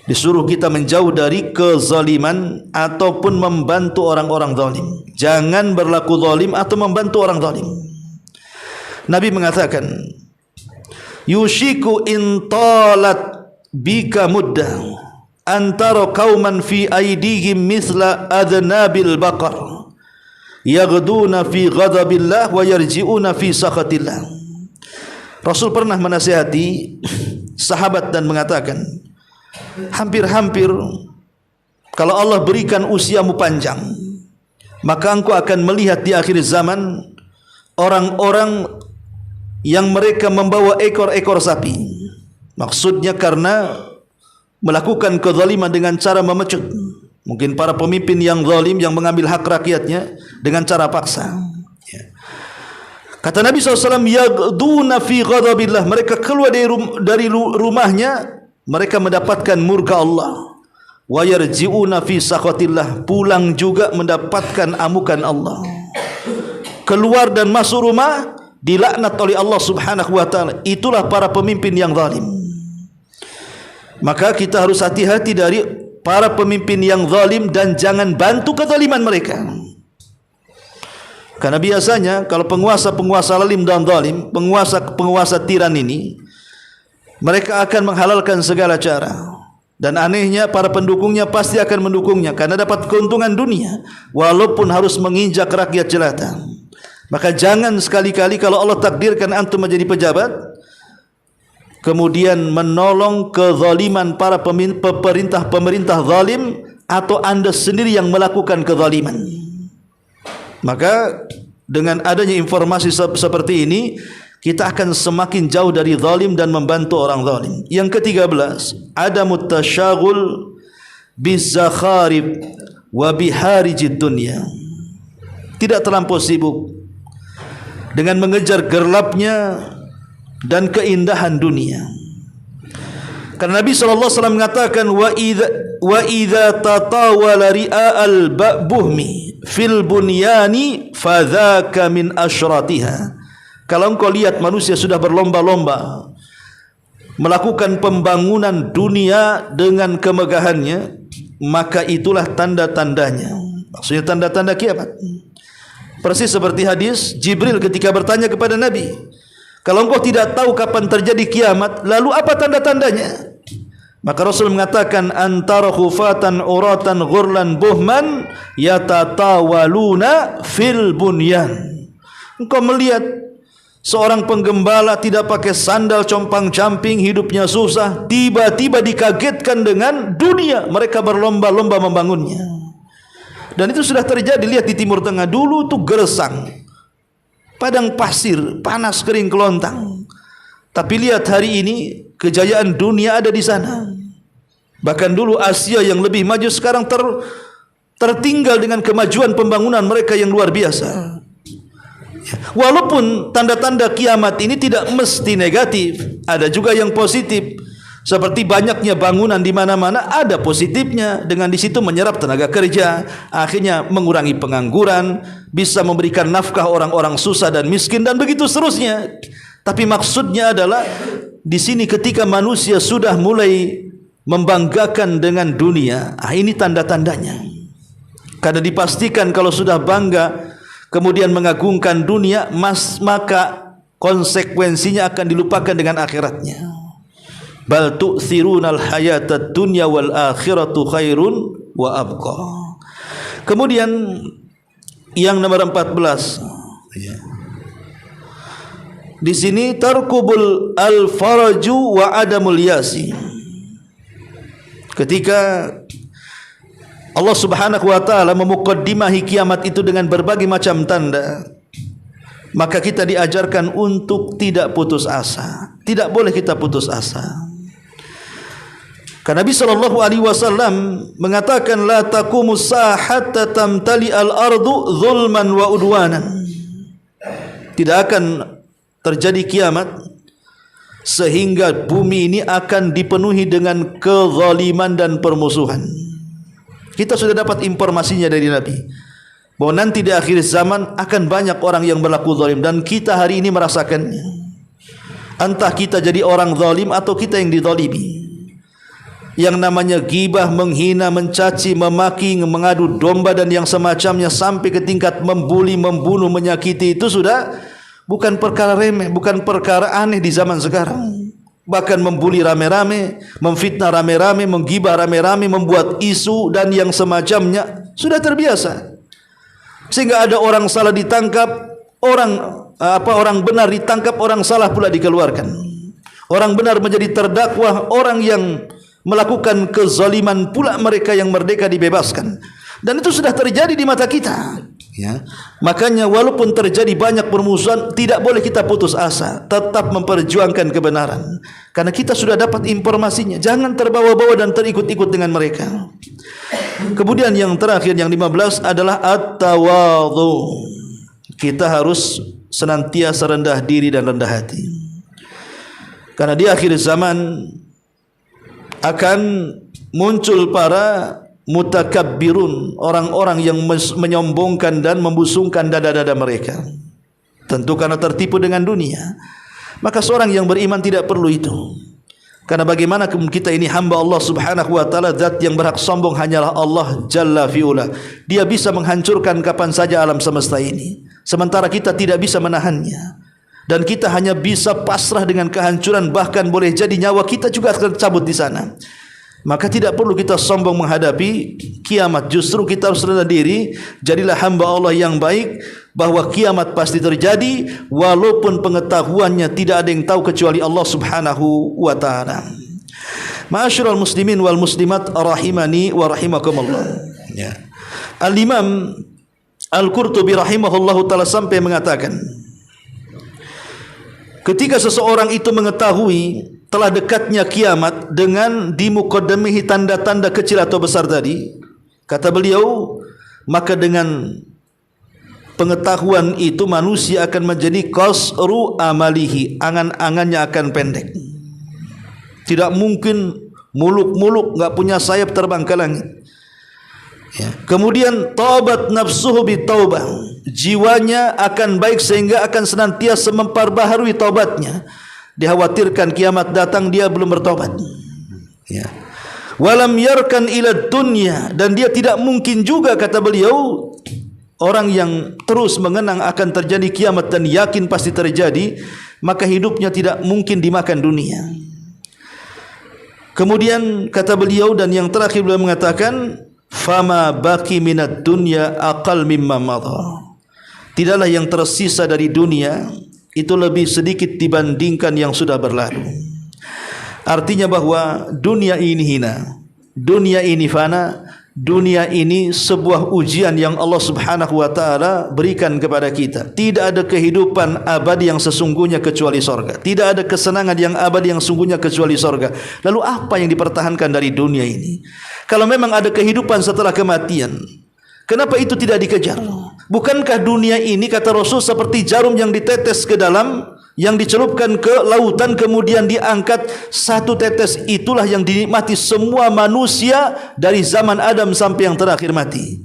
Disuruh kita menjauh dari kezaliman ataupun membantu orang-orang zalim. Jangan berlaku zalim atau membantu orang zalim. Nabi mengatakan, yushiku in talat bika muddah antara qauman fi aydihim mithla adnabil baqar yaghduna fi ghadabillah wa yarji'una fi sakhatillah. Rasul pernah menasihati sahabat dan mengatakan, hampir-hampir kalau Allah berikan usiamu panjang, maka engkau akan melihat di akhir zaman orang-orang yang mereka membawa ekor-ekor sapi. Maksudnya karena melakukan kezaliman dengan cara memecut. Mungkin para pemimpin yang zalim yang mengambil hak rakyatnya dengan cara paksa, ya. Kata Nabi SAW, yaghduna fi ghadabillah, mereka keluar dari rumahnya, mereka mendapatkan murka Allah. Wa yarji'una fi sakhatillah, pulang juga mendapatkan amukan Allah. Keluar dan masuk rumah dilaknat oleh Allah Subhanahu wa taala. Itulah para pemimpin yang zalim. Maka kita harus hati-hati dari para pemimpin yang zalim dan jangan bantu kezaliman mereka. Karena biasanya kalau penguasa-penguasa zalim dan zalim, penguasa-penguasa tiran ini, mereka akan menghalalkan segala cara. Dan anehnya para pendukungnya pasti akan mendukungnya karena dapat keuntungan dunia walaupun harus menginjak rakyat jelata. Maka jangan sekali-kali kalau Allah takdirkan antum menjadi pejabat kemudian menolong kezaliman para pemerintah zalim atau anda sendiri yang melakukan kezaliman. Maka dengan adanya informasi seperti ini, kita akan semakin jauh dari zalim dan membantu orang zalim. Yang ke-13, adamut tasyaghul bizakharib wa biharijid dunya. Tidak terlampau sibuk dengan mengejar gelapnya dan keindahan dunia. Karena Nabi SAW mengatakan, wa idza tatawala ri'al buhmi fil bunyani fadzaka min asyratiha. Kalau engkau lihat manusia sudah berlomba-lomba melakukan pembangunan dunia dengan kemegahannya, maka itulah tanda-tandanya. Maksudnya tanda-tanda kiamat. Persis seperti hadis Jibril ketika bertanya kepada Nabi, kalau engkau tidak tahu kapan terjadi kiamat, lalu apa tanda-tandanya? Maka Rasul mengatakan, antara khufatan uratan ghurlan buhman yatatawaluna fil bunyan. Engkau melihat seorang penggembala tidak pakai sandal compang-camping, hidupnya susah, tiba-tiba dikagetkan dengan dunia, mereka berlomba-lomba membangunnya. Dan itu sudah terjadi. Lihat di Timur Tengah dulu itu gersang, padang pasir, panas kering kelontang. Tapi lihat hari ini kejayaan dunia ada di sana. Bahkan dulu Asia yang lebih maju sekarang tertinggal dengan kemajuan pembangunan mereka yang luar biasa. Walaupun tanda-tanda kiamat ini tidak mesti negatif, ada juga yang positif. Seperti banyaknya bangunan di mana-mana, ada positifnya dengan di situ menyerap tenaga kerja, akhirnya mengurangi pengangguran, bisa memberikan nafkah orang-orang susah dan miskin dan begitu seterusnya. Tapi maksudnya adalah di sini ketika manusia sudah mulai membanggakan dengan dunia, ini tanda-tandanya. Karena dipastikan kalau sudah bangga kemudian mengagungkan dunia, maka konsekuensinya akan dilupakan dengan akhiratnya. Bal tu'thirunal hayatad dunya wal akhiratu khairun wa abqa. Kemudian yang nomor 14, di sini tarkubul al-faraju wa adamul yasi. Ketika Allah Subhanahu wa taala memukaddimahi kiamat itu dengan berbagai macam tanda, maka kita diajarkan untuk tidak putus asa. Tidak boleh kita putus asa. Karena Nabi sallallahu alaihi wasallam mengatakan la taqumus hatta tamtali al-ardu zulman wa udwanan. Tidak akan terjadi kiamat sehingga bumi ini akan dipenuhi dengan kezaliman dan permusuhan. Kita sudah dapat informasinya dari Nabi bahwa nanti di akhir zaman akan banyak orang yang berlaku zalim, dan kita hari ini merasakannya. Entah kita jadi orang zalim atau kita yang dizalimi. Yang namanya ghibah, menghina, mencaci, memaki, mengadu domba dan yang semacamnya sampai ke tingkat membuli, membunuh, menyakiti, itu sudah bukan perkara remeh, bukan perkara aneh di zaman sekarang. Bahkan membuli rame-rame, memfitnah rame-rame, menggibah rame-rame, membuat isu dan yang semacamnya sudah terbiasa. Sehingga ada orang salah ditangkap, orang benar ditangkap, orang salah pula dikeluarkan. Orang benar menjadi terdakwa, orang yang melakukan kezaliman pula mereka yang merdeka dibebaskan. Dan itu sudah terjadi di mata kita. Ya. Makanya walaupun terjadi banyak permusuhan, tidak boleh kita putus asa, tetap memperjuangkan kebenaran. Karena kita sudah dapat informasinya. Jangan terbawa-bawa dan terikut-ikut dengan mereka. Kemudian yang terakhir, yang 15 adalah at-tawadhu. Kita harus senantiasa rendah diri dan rendah hati. Karena di akhir zaman akan muncul para mutakabbirun, orang-orang yang menyombongkan dan membusungkan dada-dada mereka. Tentu karena tertipu dengan dunia. Maka seorang yang beriman tidak perlu itu. Karena bagaimana kita ini hamba Allah Subhanahu wa taala, zat yang berhak sombong hanyalah Allah Jalla fi'ula. Dia bisa menghancurkan kapan saja alam semesta ini, sementara kita tidak bisa menahannya. Dan kita hanya bisa pasrah dengan kehancuran, bahkan boleh jadi nyawa kita juga akan cabut di sana. Maka tidak perlu kita sombong menghadapi kiamat. Justru kita harus rendah diri. Jadilah hamba Allah yang baik, bahwa kiamat pasti terjadi, walaupun pengetahuannya tidak ada yang tahu kecuali Allah Subhanahu wa ta'ala. Ma'asyiral muslimin wal muslimat rahimani wa rahimakumullah. Ya. Al-Imam Al-Qurtubi rahimahullahu ta'ala sampai mengatakan, ketika seseorang itu mengetahui telah dekatnya kiamat dengan dimuqaddamihi tanda-tanda kecil atau besar tadi, kata beliau, maka dengan pengetahuan itu manusia akan menjadi qasru amalihi, angan-angannya akan pendek. Tidak mungkin muluk-muluk, enggak punya sayap terbang ke langit. Ya. Kemudian taubat nafsuhu bitaubah, jiwanya akan baik sehingga akan senantiasa memperbaharui taubatnya. Dikhawatirkan kiamat datang dia belum bertobat. Ya. Walam yarkan ila dunya, dan dia tidak mungkin juga, kata beliau, orang yang terus mengenang akan terjadi kiamat dan yakin pasti terjadi, maka hidupnya tidak mungkin dimakan dunia. Kemudian kata beliau, dan yang terakhir beliau mengatakan, fama baki minad dunya aqal mimma madha. Tidaklah yang tersisa dari dunia itu lebih sedikit dibandingkan yang sudah berlalu. Artinya bahwa dunia ini hina, dunia ini fana, dunia ini sebuah ujian yang Allah Subhanahu wa taala berikan kepada kita. Tidak ada kehidupan abadi yang sesungguhnya kecuali sorga. Tidak ada kesenangan yang abadi yang sungguhnya kecuali sorga. Lalu apa yang dipertahankan dari dunia ini? Kalau memang ada kehidupan setelah kematian, kenapa itu tidak dikejar? Bukankah dunia ini, kata Rasul, seperti jarum yang ditetes ke dalam, yang dicelupkan ke lautan, kemudian diangkat satu tetes, itulah yang dinikmati semua manusia dari zaman Adam sampai yang terakhir mati.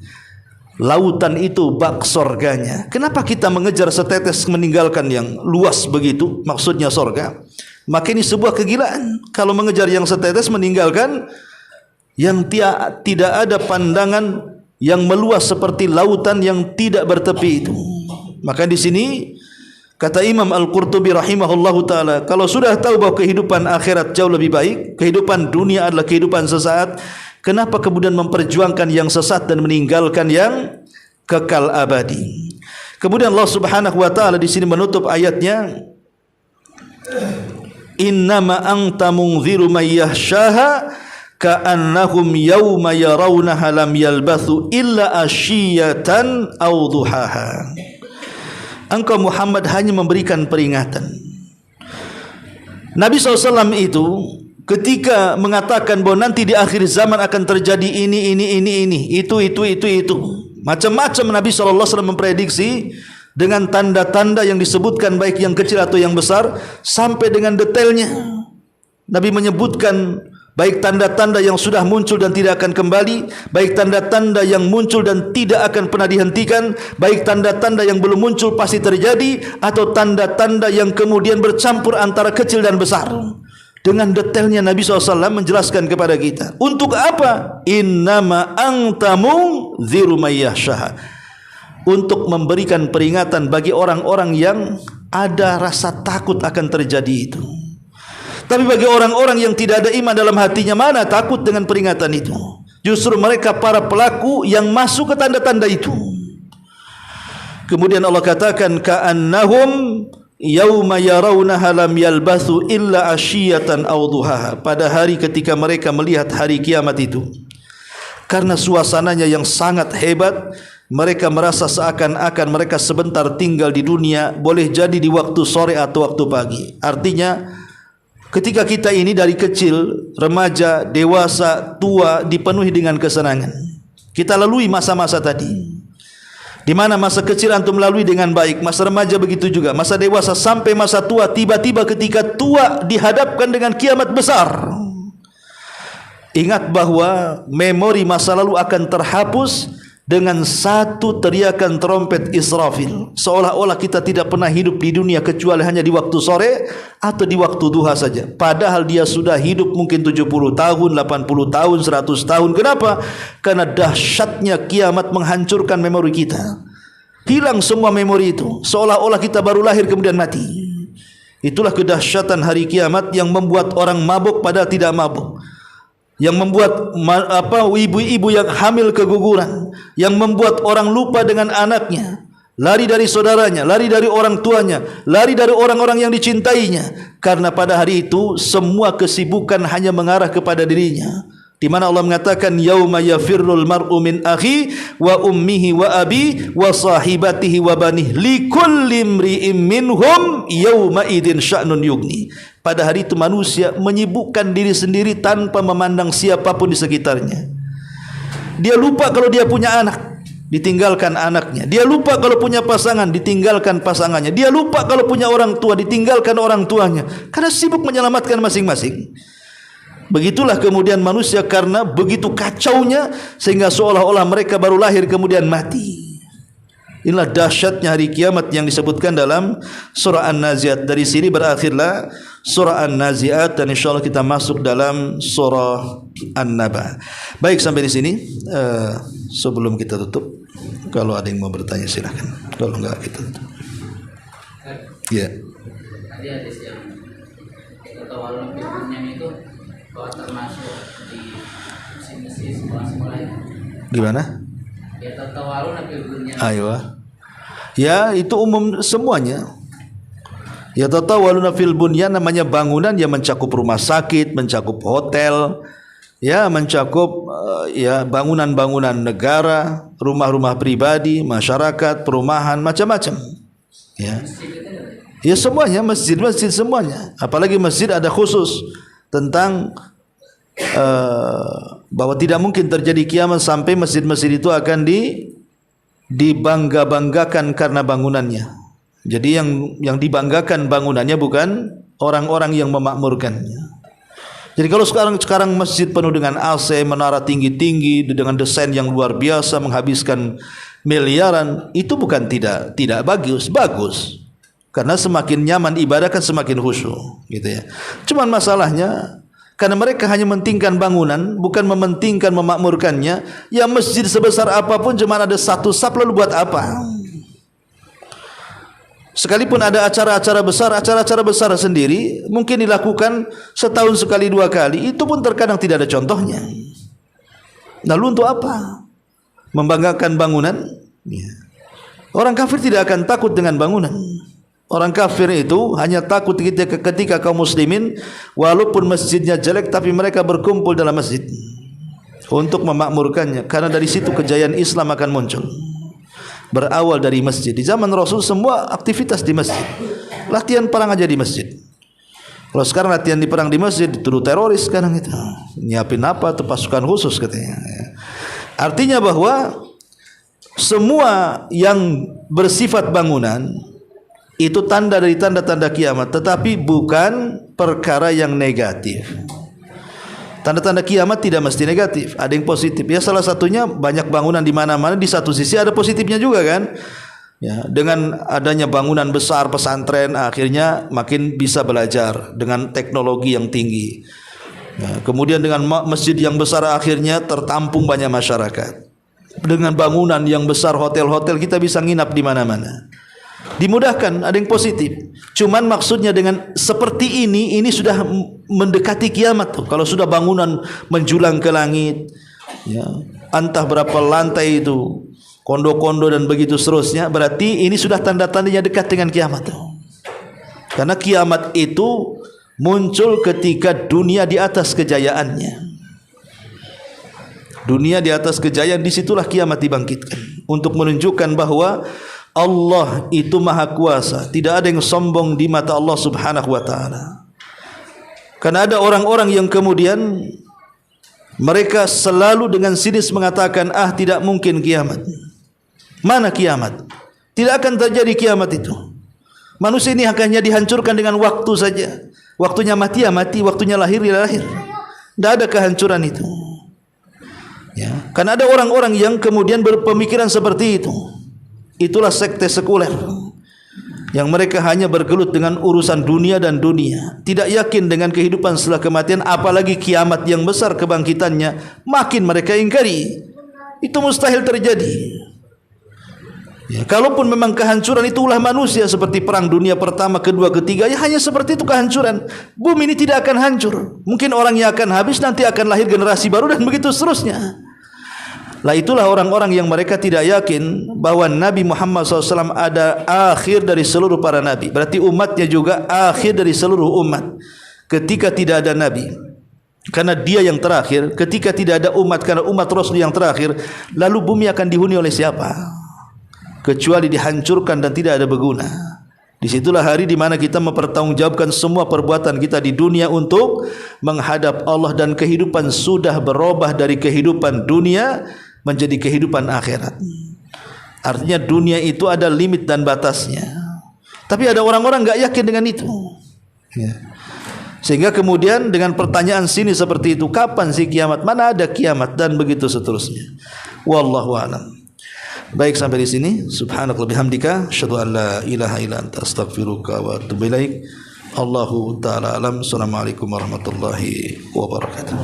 Lautan itu bak sorganya. Kenapa kita mengejar setetes meninggalkan yang luas begitu, maksudnya sorga? Maka ini sebuah kegilaan. Kalau mengejar yang setetes meninggalkan yang tidak ada pandangan yang meluas seperti lautan yang tidak bertepi itu. Maka di sini kata Imam Al-Qurtubi rahimahullahu taala, kalau sudah tahu bahwa kehidupan akhirat jauh lebih baik, kehidupan dunia adalah kehidupan sesaat, Kenapa kemudian memperjuangkan yang sesat dan meninggalkan yang kekal abadi? Kemudian Allah Subhanahu wa taala di sini menutup ayatnya, innama anta munziru may yahshaha ka'annahum yawma yarawnaha lam yalbathu illa ashiyatan aw duhaha. Engkau Muhammad hanya memberikan peringatan. Nabi SAW itu ketika mengatakan bahwa nanti di akhir zaman akan terjadi ini, itu. Macam-macam Nabi SAW memprediksi dengan tanda-tanda yang disebutkan baik yang kecil atau yang besar sampai dengan detailnya. Nabi menyebutkan baik tanda-tanda yang sudah muncul dan tidak akan kembali, baik tanda-tanda yang muncul dan tidak akan pernah dihentikan, baik tanda-tanda yang belum muncul pasti terjadi, atau tanda-tanda yang kemudian bercampur antara kecil dan besar. Dengan detailnya Nabi SAW menjelaskan kepada kita. Untuk apa? Innama anta munziru may yahshaha. Untuk memberikan peringatan bagi orang-orang yang ada rasa takut akan terjadi itu. Tapi bagi orang-orang yang tidak ada iman dalam hatinya, mana takut dengan peringatan itu? Justru mereka para pelaku yang masuk ke tanda-tanda itu. Kemudian Allah katakan, ka'annahum yauma yarawnaha lam yalbathu illa ashiyatan aw duhaha. Pada hari ketika mereka melihat hari kiamat itu, karena suasananya yang sangat hebat, mereka merasa seakan-akan mereka sebentar tinggal di dunia, boleh jadi di waktu sore atau waktu pagi. Artinya ketika kita ini dari kecil, remaja, dewasa, tua dipenuhi dengan kesenangan. Kita lalui masa-masa tadi. Di mana masa kecil antum lalui dengan baik, masa remaja begitu juga, masa dewasa sampai masa tua. Tiba-tiba ketika tua dihadapkan dengan kiamat besar. Ingat bahwa memori masa lalu akan terhapus dengan satu teriakan trompet Israfil. Seolah-olah kita tidak pernah hidup di dunia kecuali hanya di waktu sore atau di waktu duha saja. Padahal dia sudah hidup mungkin 70 tahun, 80 tahun, 100 tahun. Kenapa? Karena dahsyatnya kiamat menghancurkan memori kita. Hilang semua memori itu. Seolah-olah kita baru lahir kemudian mati. Itulah kedahsyatan hari kiamat yang membuat orang mabuk padahal tidak mabuk. Yang membuat ibu-ibu yang hamil keguguran, yang membuat orang lupa dengan anaknya, lari dari saudaranya, lari dari orang tuanya, lari dari orang-orang yang dicintainya, karena pada hari itu semua kesibukan hanya mengarah kepada dirinya. Di mana Allah mengatakan yauma yafirrul mar'u min akhi wa ummihi wa abi wa sahibatihi wa banih likulli imri'in minhum yauma idzin sya'nun yughni. Pada hari itu manusia menyibukkan diri sendiri tanpa memandang siapapun di sekitarnya. Dia lupa kalau dia punya anak, ditinggalkan anaknya. Dia lupa kalau punya pasangan, ditinggalkan pasangannya. Dia lupa kalau punya orang tua, ditinggalkan orang tuanya. Karena sibuk menyelamatkan masing-masing. Begitulah kemudian manusia karena begitu kacaunya sehingga seolah-olah mereka baru lahir kemudian mati. Inilah dahsyatnya hari kiamat yang disebutkan dalam surah An-Nazi'at. Dari sini berakhirlah surah An-Nazi'at dan insyaallah kita masuk dalam surah An-Naba. Baik, sampai di sini. Sebelum kita tutup, kalau ada yang mau bertanya silakan. Kalau enggak kita tutup. Ya. Tadi hadis yang ketawalun filmnya itu bahwa termasuk di mesin sekolah-sekolah itu. Gimana? Ya tatawalun filmnya. Ayo. Ya, itu umum semuanya. Ya tatawaluna fil bunyan, namanya bangunan yang mencakup rumah sakit, mencakup hotel, ya mencakup ya bangunan-bangunan negara, rumah-rumah pribadi, masyarakat, perumahan, macam-macam. Ya. Ya semuanya, masjid-masjid semuanya. Apalagi masjid ada khusus tentang bahwa tidak mungkin terjadi kiamat sampai masjid-masjid itu akan dibangga-banggakan karena bangunannya. Jadi yang dibanggakan bangunannya bukan orang-orang yang memakmurkannya. Jadi kalau sekarang masjid penuh dengan AC, menara tinggi-tinggi dengan desain yang luar biasa menghabiskan miliaran, itu bukan tidak bagus. Karena semakin nyaman ibadah kan semakin khusyuk, gitu ya. Cuman masalahnya karena mereka hanya mementingkan bangunan, bukan mementingkan memakmurkannya. Ya masjid sebesar apapun cuma ada satu saf, lalu buat apa? Sekalipun ada acara-acara besar sendiri mungkin dilakukan setahun sekali 2 kali, itu pun terkadang tidak ada contohnya. Lalu untuk apa membanggakan bangunan? Ya. Orang kafir tidak akan takut dengan bangunan. Orang kafir itu hanya takut ketika kaum muslimin walaupun masjidnya jelek tapi mereka berkumpul dalam masjid untuk memakmurkannya, karena dari situ kejayaan Islam akan muncul. Berawal dari masjid. Di zaman Rasul semua aktivitas di masjid. Latihan perang aja di masjid. Kalau sekarang latihan di perang di masjid dituduh teroris sekarang itu. Nyiapin apa tuh pasukan khusus katanya. Artinya bahwa semua yang bersifat bangunan itu tanda dari tanda-tanda kiamat, tetapi bukan perkara yang negatif. Tanda-tanda kiamat tidak mesti negatif, ada yang positif. Ya salah satunya banyak bangunan di mana-mana, di satu sisi ada positifnya juga kan. Ya, dengan adanya bangunan besar pesantren akhirnya makin bisa belajar dengan teknologi yang tinggi. Ya, kemudian dengan masjid yang besar akhirnya tertampung banyak masyarakat. Dengan bangunan yang besar hotel-hotel kita bisa nginap di mana-mana. Dimudahkan, ada yang positif. Cuman maksudnya dengan seperti ini sudah mendekati kiamat tuh. Kalau sudah bangunan menjulang ke langit, ya, entah berapa lantai itu, kondo-kondo dan begitu seterusnya, berarti ini sudah tanda-tandanya dekat dengan kiamat tuh. Karena kiamat itu muncul ketika dunia di atas kejayaannya. Dunia di atas kejayaan, disitulah kiamat dibangkitkan untuk menunjukkan bahwa Allah itu maha kuasa, tidak ada yang sombong di mata Allah subhanahu wa ta'ala. Karena ada orang-orang yang kemudian mereka selalu dengan sinis mengatakan, tidak mungkin kiamat. Mana kiamat? Tidak akan terjadi kiamat itu. Manusia ini hanya dihancurkan dengan waktu saja. Waktunya mati ya mati, waktunya lahir ya lahir. Tidak ada kehancuran itu. Ya, karena ada orang-orang yang kemudian berpemikiran seperti itu. Itulah sekte sekuler yang mereka hanya bergelut dengan urusan dunia dan dunia, tidak yakin dengan kehidupan setelah kematian, apalagi kiamat yang besar kebangkitannya, makin mereka ingkari. Itu mustahil terjadi. Ya, kalaupun memang kehancuran itu ulah manusia seperti perang dunia pertama, kedua, ketiga, ya hanya seperti itu kehancuran. Bumi ini tidak akan hancur. Mungkin orangnya akan habis, nanti akan lahir generasi baru dan begitu seterusnya. Lah itulah orang-orang yang mereka tidak yakin bahwa Nabi Muhammad SAW ada akhir dari seluruh para nabi. Berarti umatnya juga akhir dari seluruh umat. Ketika tidak ada nabi, karena dia yang terakhir. Ketika tidak ada umat, karena umat Rasul yang terakhir. Lalu bumi akan dihuni oleh siapa? Kecuali dihancurkan dan tidak ada berguna. Disitulah hari di mana kita mempertanggungjawabkan semua perbuatan kita di dunia untuk menghadap Allah, dan kehidupan sudah berubah dari kehidupan dunia menjadi kehidupan akhirat. Artinya dunia itu ada limit dan batasnya. Tapi ada orang-orang enggak yakin dengan itu. Ya. Sehingga kemudian dengan pertanyaan sini seperti itu, kapan sih kiamat? Mana ada kiamat? Dan begitu seterusnya. Wallahu a'lam. Baik, sampai di sini. Subhanakallahumma bihamdika asyhadu an la ilaha illa anta astaghfiruka wa atubu ilaik. Allahu ta'ala alam. Assalamualaikum warahmatullahi wabarakatuh.